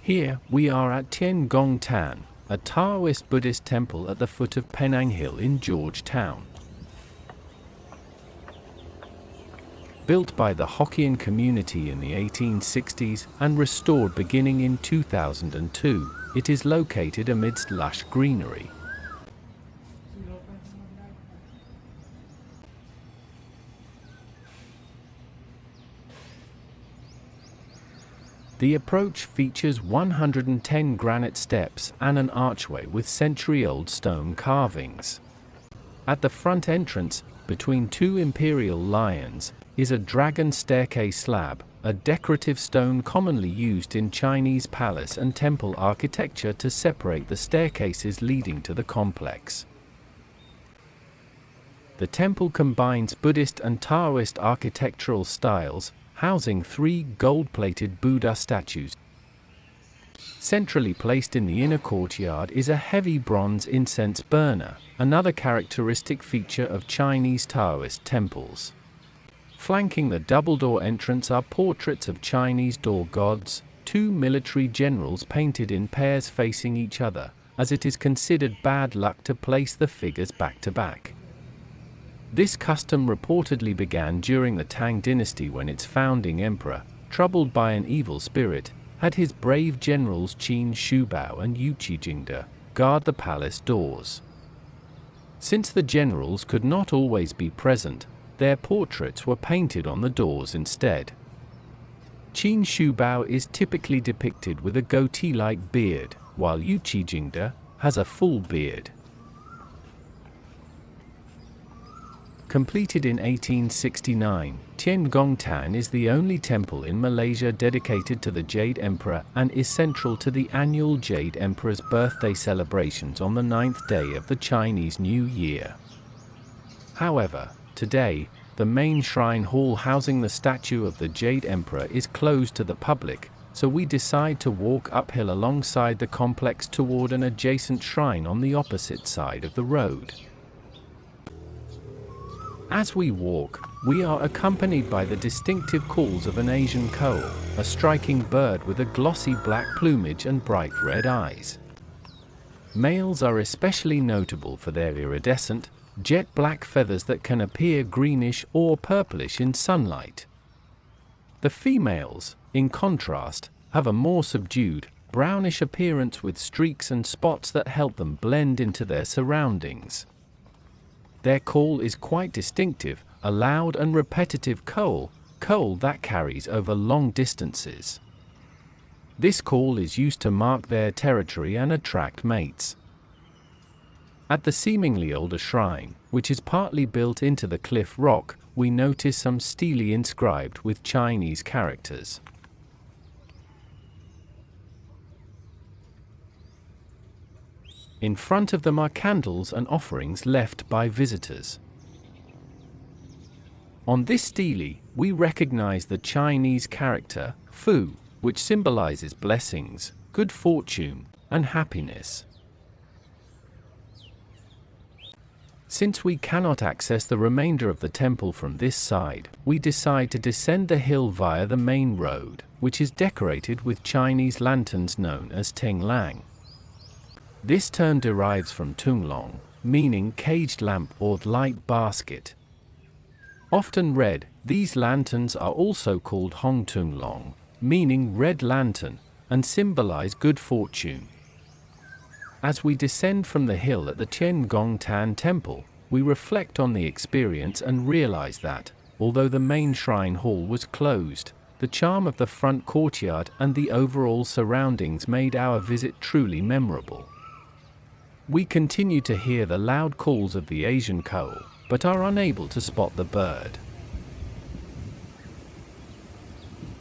Here, we are at Tian Gong Tan, a Taoist-Buddhist temple at the foot of Penang Hill in Georgetown. Built by the Hokkien community in the 1860s and restored beginning in 2002, it is located amidst lush greenery. The approach features 110 granite steps and an archway with century-old stone carvings. At the front entrance, between two imperial lions, is a dragon staircase slab, a decorative stone commonly used in Chinese palace and temple architecture to separate the staircases leading to the complex. The temple combines Buddhist and Taoist architectural styles, housing 3 gold-plated Buddha statues. Centrally placed in the inner courtyard is a heavy bronze incense burner, another characteristic feature of Chinese Taoist temples. Flanking the double-door entrance are portraits of Chinese door gods, 2 military generals painted in pairs facing each other, as it is considered bad luck to place the figures back to back. This custom reportedly began during the Tang dynasty when its founding emperor, troubled by an evil spirit, had his brave generals Qin Shi Huang and Yu Qijingde guard the palace doors. Since the generals could not always be present, their portraits were painted on the doors instead. Qin Shi Huang is typically depicted with a goatee-like beard, while Yu Qijingde has a full beard. Completed in 1869, Tian Gong Tan is the only temple in Malaysia dedicated to the Jade Emperor and is central to the annual Jade Emperor's birthday celebrations on the 9th day of the Chinese New Year. However, today, the main shrine hall housing the statue of the Jade Emperor is closed to the public, so we decide to walk uphill alongside the complex toward an adjacent shrine on the opposite side of the road. As we walk, we are accompanied by the distinctive calls of an Asian coal, a striking bird with a glossy black plumage and bright red eyes. Males are especially notable for their iridescent, jet black feathers that can appear greenish or purplish in sunlight. The females, in contrast, have a more subdued, brownish appearance with streaks and spots that help them blend into their surroundings. Their call is quite distinctive, a loud and repetitive call that carries over long distances. This call is used to mark their territory and attract mates. At the seemingly older shrine, which is partly built into the cliff rock, we notice some stele inscribed with Chinese characters. In front of them are candles and offerings left by visitors. On this stele, we recognize the Chinese character, Fu, which symbolizes blessings, good fortune, and happiness. Since we cannot access the remainder of the temple from this side, we decide to descend the hill via the main road, which is decorated with Chinese lanterns known as Teng Lang. This term derives from Tung Long, meaning caged lamp or light basket. Often read, these lanterns are also called Hong Tung Long, meaning red lantern, and symbolize good fortune. As we descend from the hill at the Tian Gong Tan temple, we reflect on the experience and realize that, although the main shrine hall was closed, the charm of the front courtyard and the overall surroundings made our visit truly memorable. We continue to hear the loud calls of the Asian coal, but are unable to spot the bird.